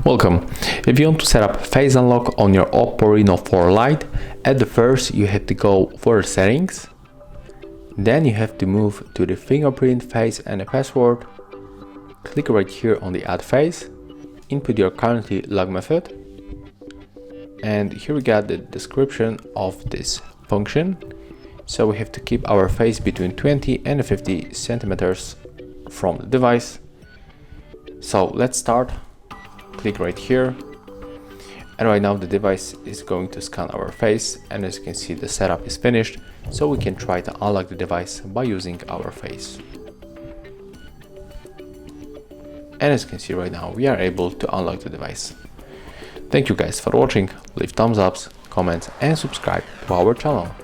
Welcome. If you want to set up face unlock on your OPPO Reno 4 Lite, at the first you have to go for settings. Then you have to move to the fingerprint, face and a password. Click right here on the add face. Input your currently logged method. And here we got the description of this function. So we have to keep our face between 20 and 50 centimeters from the device. So let's start. Click right here, and right now the device is going to scan our face, and as you can see the setup is finished, so we can try to unlock the device by using our face. And as you can see right now we are able to unlock the device. Thank you guys for watching. Leave thumbs ups, comments and subscribe to our channel.